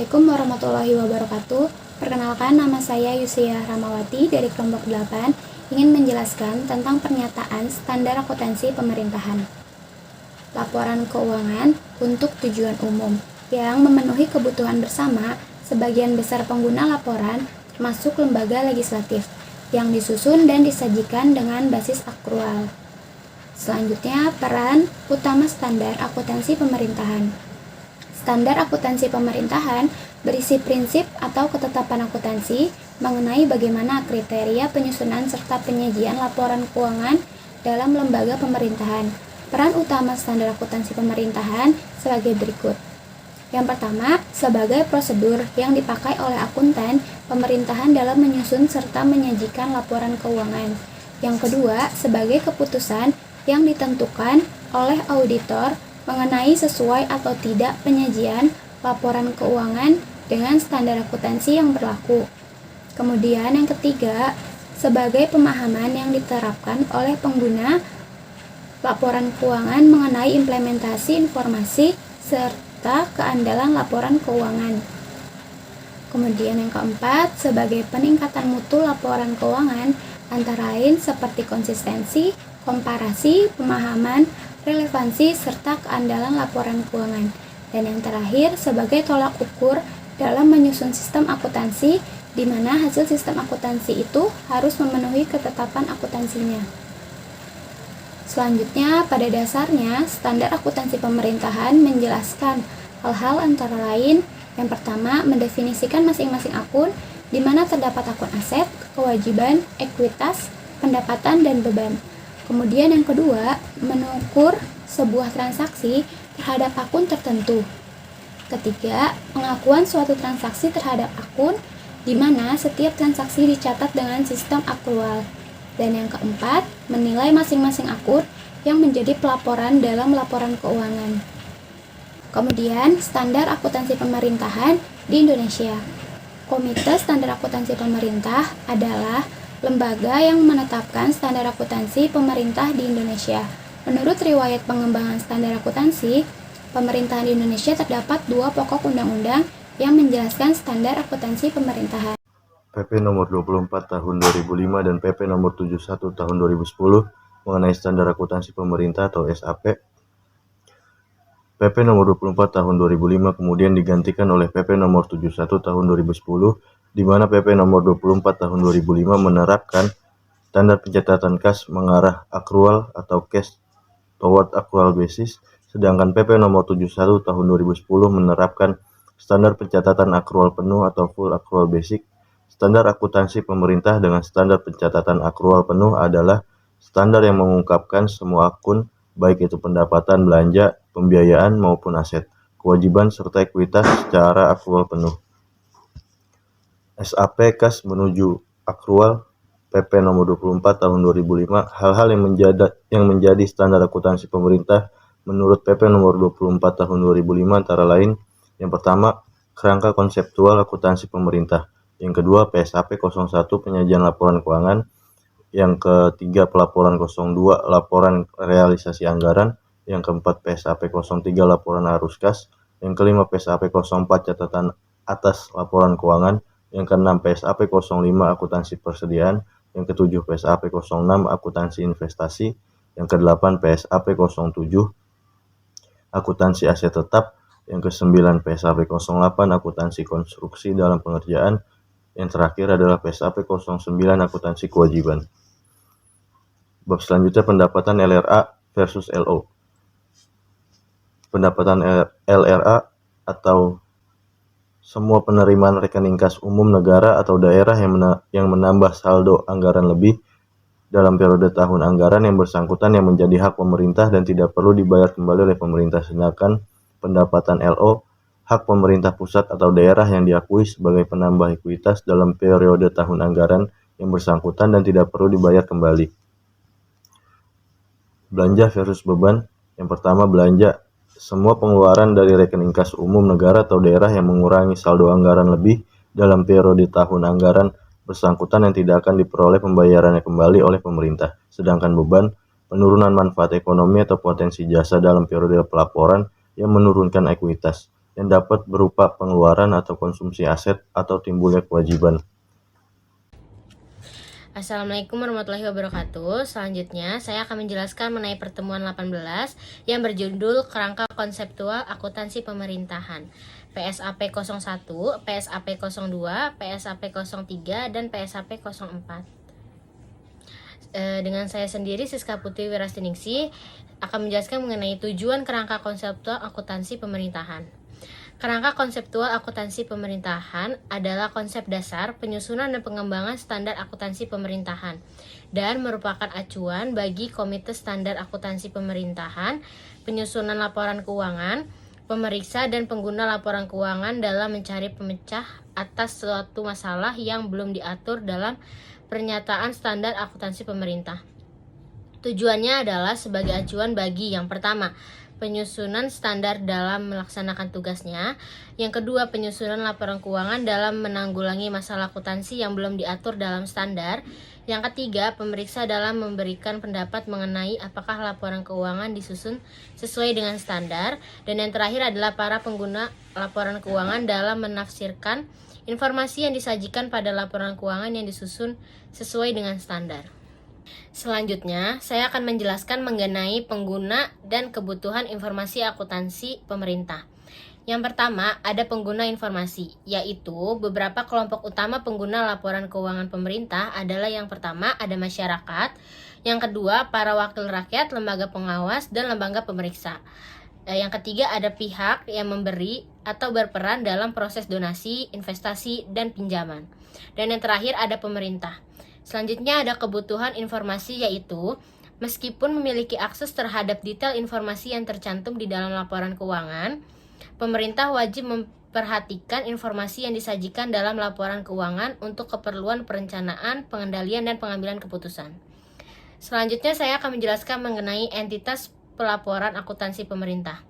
Assalamualaikum warahmatullahi wabarakatuh. Perkenalkan, nama saya Yusia Ramawati dari kelompok 8, ingin menjelaskan tentang pernyataan standar akuntansi pemerintahan. Laporan keuangan untuk tujuan umum yang memenuhi kebutuhan bersama sebagian besar pengguna laporan termasuk lembaga legislatif yang disusun dan disajikan dengan basis akrual. Selanjutnya, peran utama standar akuntansi pemerintahan. Standar akuntansi pemerintahan berisi prinsip atau ketetapan akuntansi mengenai bagaimana kriteria penyusunan serta penyajian laporan keuangan dalam lembaga pemerintahan. Peran utama standar akuntansi pemerintahan sebagai berikut. Yang pertama, sebagai prosedur yang dipakai oleh akuntan pemerintahan dalam menyusun serta menyajikan laporan keuangan. Yang kedua, sebagai keputusan yang ditentukan oleh auditor mengenai sesuai atau tidak penyajian laporan keuangan dengan standar akuntansi yang berlaku. Kemudian yang ketiga, sebagai pemahaman yang diterapkan oleh pengguna laporan keuangan mengenai implementasi informasi serta keandalan laporan keuangan. Kemudian yang keempat, sebagai peningkatan mutu laporan keuangan antara lain seperti konsistensi, komparasi, pemahaman, relevansi, serta keandalan laporan keuangan. Dan yang terakhir, sebagai tolak ukur dalam menyusun sistem akuntansi, di mana hasil sistem akuntansi itu harus memenuhi ketetapan akuntansinya. Selanjutnya, pada dasarnya, standar akuntansi pemerintahan menjelaskan hal-hal antara lain. Yang pertama, mendefinisikan masing-masing akun, di mana terdapat akun aset, kewajiban, ekuitas, pendapatan, dan beban. Kemudian yang kedua, mengukur sebuah transaksi terhadap akun tertentu. Ketiga, pengakuan suatu transaksi terhadap akun, di mana setiap transaksi dicatat dengan sistem akrual. Dan yang keempat, menilai masing-masing akun yang menjadi pelaporan dalam laporan keuangan. Kemudian, standar akuntansi pemerintahan di Indonesia. Komite Standar Akuntansi Pemerintah adalah lembaga yang menetapkan standar akuntansi pemerintah di Indonesia. Menurut riwayat pengembangan standar akuntansi pemerintahan di Indonesia, terdapat 2 pokok undang-undang yang menjelaskan standar akuntansi pemerintahan. PP nomor 24 tahun 2005 dan PP nomor 71 tahun 2010 mengenai standar akuntansi pemerintah atau SAP. PP nomor 24 tahun 2005 kemudian digantikan oleh PP nomor 71 tahun 2010, di mana PP nomor 24 tahun 2005 menerapkan standar pencatatan kas mengarah akrual atau cash toward accrual basis, sedangkan PP nomor 71 tahun 2010 menerapkan standar pencatatan akrual penuh atau full accrual basic. Standar akuntansi pemerintah dengan standar pencatatan akrual penuh adalah standar yang mengungkapkan semua akun, baik itu pendapatan, belanja, pembiayaan maupun aset, kewajiban serta ekuitas secara akrual penuh. SAP kas menuju akrual PP nomor 24 tahun 2005. Hal-hal yang menjadi standar akuntansi pemerintah menurut PP nomor 24 tahun 2005 antara lain: yang pertama, kerangka konseptual akuntansi pemerintah; yang kedua, PSAP 01 penyajian laporan keuangan; yang ketiga, pelaporan 02 laporan realisasi anggaran; yang keempat, PSAP 03 laporan arus kas; yang kelima, PSAP 04 catatan atas laporan keuangan; yang keenam, PSAP 05 akuntansi persediaan; yang ketujuh, PSAP 06 akuntansi investasi; yang kedelapan, PSAP 07 akuntansi aset tetap; yang kesembilan, PSAP 08 akuntansi konstruksi dalam pengerjaan; yang terakhir adalah PSAP 09 akuntansi kewajiban. Bab selanjutnya, pendapatan LRA versus LO. Pendapatan LRA atau semua penerimaan rekening kas umum negara atau daerah yang menambah saldo anggaran lebih dalam periode tahun anggaran yang bersangkutan yang menjadi hak pemerintah dan tidak perlu dibayar kembali oleh pemerintah. Sedangkan pendapatan LO, hak pemerintah pusat atau daerah yang diakui sebagai penambah ekuitas dalam periode tahun anggaran yang bersangkutan dan tidak perlu dibayar kembali. Belanja versus beban. Yang pertama, belanja. Semua pengeluaran dari rekening kas umum negara atau daerah yang mengurangi saldo anggaran lebih dalam periode tahun anggaran bersangkutan yang tidak akan diperoleh pembayarannya kembali oleh pemerintah. Sedangkan beban, penurunan manfaat ekonomi atau potensi jasa dalam periode pelaporan yang menurunkan ekuitas. yang dapat berupa pengeluaran atau konsumsi aset atau timbulnya kewajiban. Assalamualaikum warahmatullahi wabarakatuh. Selanjutnya, saya akan menjelaskan mengenai pertemuan 18 yang berjudul Kerangka Konseptual Akuntansi Pemerintahan. PSAP 01, PSAP 02, PSAP 03, dan PSAP 04. Dengan saya sendiri, Siska Putri Wirastiningsih, akan menjelaskan mengenai tujuan kerangka konseptual akuntansi pemerintahan. Kerangka konseptual akuntansi pemerintahan adalah konsep dasar penyusunan dan pengembangan standar akuntansi pemerintahan dan merupakan acuan bagi Komite Standar Akuntansi Pemerintahan, penyusunan laporan keuangan, pemeriksa dan pengguna laporan keuangan dalam mencari pemecah atas suatu masalah yang belum diatur dalam pernyataan standar akuntansi pemerintah. Tujuannya adalah sebagai acuan bagi yang pertama, penyusunan standar dalam melaksanakan tugasnya. Yang kedua, penyusunan laporan keuangan dalam menanggulangi masalah akuntansi yang belum diatur dalam standar. Yang ketiga, pemeriksa dalam memberikan pendapat mengenai apakah laporan keuangan disusun sesuai dengan standar. Dan yang terakhir adalah para pengguna laporan keuangan dalam menafsirkan informasi yang disajikan pada laporan keuangan yang disusun sesuai dengan standar. Selanjutnya, saya akan menjelaskan mengenai pengguna dan kebutuhan informasi akuntansi pemerintah. Yang pertama, ada pengguna informasi, yaitu beberapa kelompok utama pengguna laporan keuangan pemerintah adalah yang pertama, ada masyarakat, yang kedua, para wakil rakyat, lembaga pengawas, dan lembaga pemeriksa. Yang ketiga, ada pihak yang memberi atau berperan dalam proses donasi, investasi, dan pinjaman. Dan yang terakhir, ada pemerintah. Selanjutnya ada kebutuhan informasi, yaitu meskipun memiliki akses terhadap detail informasi yang tercantum di dalam laporan keuangan, pemerintah wajib memperhatikan informasi yang disajikan dalam laporan keuangan untuk keperluan perencanaan, pengendalian, dan pengambilan keputusan. Selanjutnya saya akan menjelaskan mengenai entitas pelaporan akuntansi pemerintah.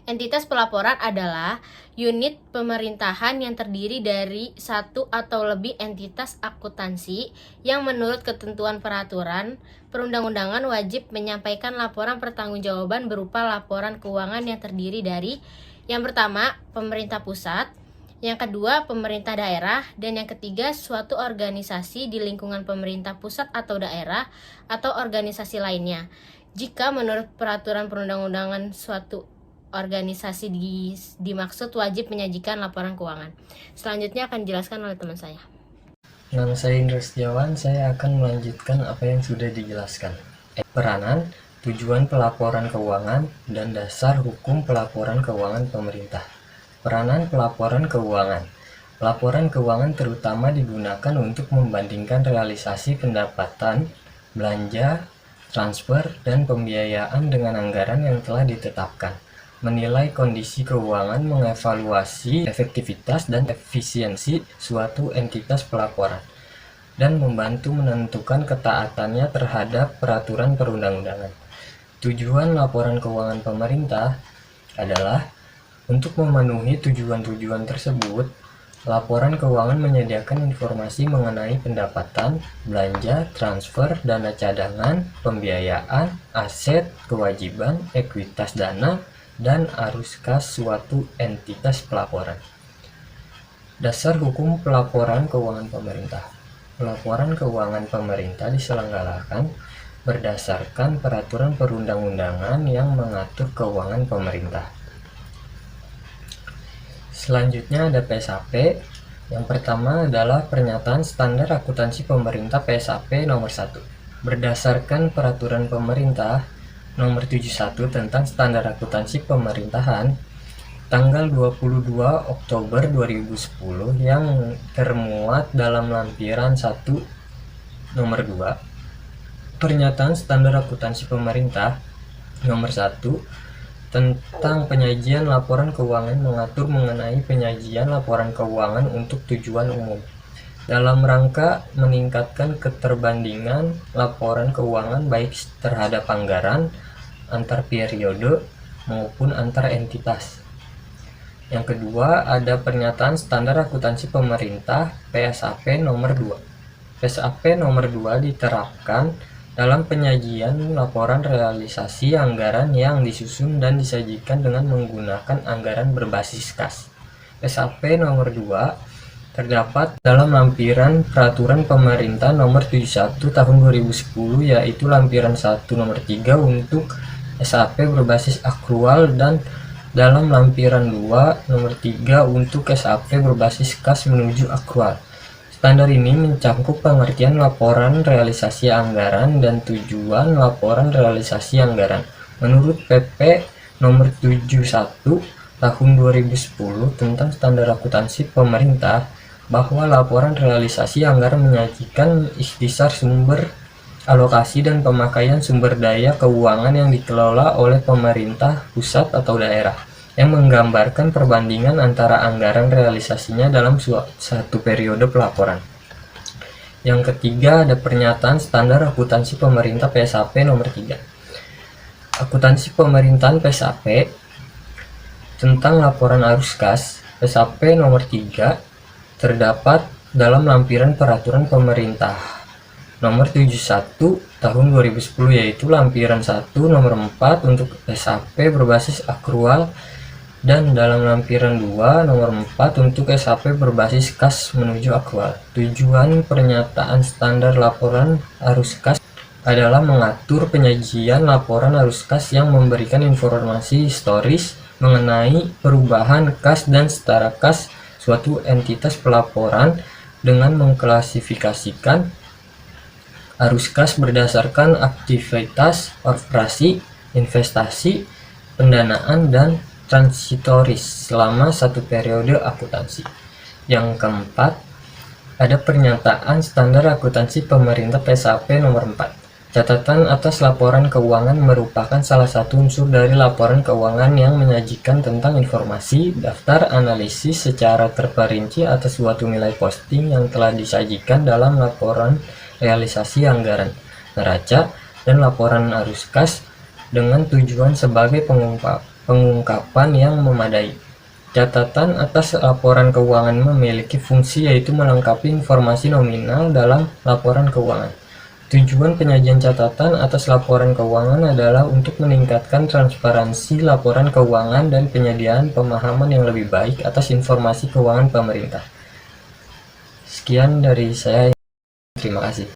Entitas pelaporan adalah unit pemerintahan yang terdiri dari satu atau lebih entitas akuntansi yang menurut ketentuan peraturan perundang-undangan wajib menyampaikan laporan pertanggungjawaban berupa laporan keuangan yang terdiri dari yang pertama, pemerintah pusat, yang kedua, pemerintah daerah, dan yang ketiga, suatu organisasi di lingkungan pemerintah pusat atau daerah atau organisasi lainnya. Jika menurut peraturan perundang-undangan suatu organisasi dimaksud wajib menyajikan laporan keuangan. Selanjutnya akan dijelaskan oleh teman saya. Nama saya Indra Setiawan, saya akan melanjutkan apa yang sudah dijelaskan. Peranan, tujuan pelaporan keuangan, dan dasar hukum pelaporan keuangan pemerintah. Peranan pelaporan keuangan. Laporan keuangan terutama digunakan untuk membandingkan realisasi pendapatan, belanja, transfer, dan pembiayaan dengan anggaran yang telah ditetapkan. Menilai kondisi keuangan, mengevaluasi efektivitas dan efisiensi suatu entitas pelaporan, dan membantu menentukan ketaatannya terhadap peraturan perundang-undangan. Tujuan laporan keuangan pemerintah adalah untuk memenuhi tujuan-tujuan tersebut. Laporan keuangan menyediakan informasi mengenai pendapatan, belanja, transfer, dana cadangan, pembiayaan, aset, kewajiban, ekuitas dana, dan arus kas suatu entitas pelaporan. Dasar hukum pelaporan keuangan pemerintah. Pelaporan keuangan pemerintah diselenggarakan berdasarkan peraturan perundang-undangan yang mengatur keuangan pemerintah. Selanjutnya ada PSAP. Yang pertama adalah Pernyataan Standar Akuntansi Pemerintah PSAP nomor 1. Berdasarkan peraturan pemerintah nomor 71 tentang standar akuntansi pemerintahan tanggal 22 Oktober 2010 yang termuat dalam lampiran 1 nomor 2. Pernyataan standar akuntansi pemerintah nomor 1 tentang penyajian laporan keuangan mengatur mengenai penyajian laporan keuangan untuk tujuan umum dalam rangka meningkatkan keterbandingan laporan keuangan baik terhadap anggaran, antar periode, maupun antar entitas. Yang kedua, ada Pernyataan Standar Akuntansi Pemerintah PSAP nomor 2. PSAP nomor 2 diterapkan dalam penyajian laporan realisasi anggaran yang disusun dan disajikan dengan menggunakan anggaran berbasis kas. SAP nomor 2 terdapat dalam lampiran Peraturan Pemerintah nomor 71 tahun 2010, yaitu lampiran 1 nomor 3 untuk SAP berbasis akrual dan dalam lampiran 2 nomor 3 untuk SAP berbasis kas menuju akrual. Standar ini mencakup pengertian laporan realisasi anggaran dan tujuan laporan realisasi anggaran. Menurut PP nomor 71 tahun 2010 tentang standar akuntansi pemerintah, bahwa laporan realisasi anggaran menyajikan ikhtisar sumber, alokasi dan pemakaian sumber daya keuangan yang dikelola oleh pemerintah pusat atau daerah, yang menggambarkan perbandingan antara anggaran realisasinya dalam satu periode pelaporan. Yang ketiga, ada pernyataan standar akuntansi pemerintah PSAP nomor 3. Akuntansi pemerintahan PSAP tentang laporan arus kas PSAP nomor 3 terdapat dalam lampiran Peraturan Pemerintah nomor 71 tahun 2010, yaitu lampiran 1 nomor 4 untuk SAP berbasis akrual dan dalam lampiran 2 nomor 4 untuk SAP berbasis kas menuju akrual. Tujuan pernyataan standar laporan arus kas adalah mengatur penyajian laporan arus kas yang memberikan informasi historis mengenai perubahan kas dan setara kas suatu entitas pelaporan dengan mengklasifikasikan arus kas berdasarkan aktivitas operasi, investasi, pendanaan, dan transitoris selama satu periode akuntansi. Yang keempat, ada pernyataan standar akuntansi pemerintah PSAP nomor 4. Catatan atas laporan keuangan merupakan salah satu unsur dari laporan keuangan yang menyajikan tentang informasi, daftar analisis secara terperinci atas suatu nilai posting yang telah disajikan dalam laporan realisasi anggaran, neraca, dan laporan arus kas dengan tujuan sebagai pengungkapan yang memadai. Catatan atas laporan keuangan memiliki fungsi yaitu melengkapi informasi nominal dalam laporan keuangan. Tujuan penyajian catatan atas laporan keuangan adalah untuk meningkatkan transparansi laporan keuangan dan penyediaan pemahaman yang lebih baik atas informasi keuangan pemerintah. Sekian dari saya. Terima kasih.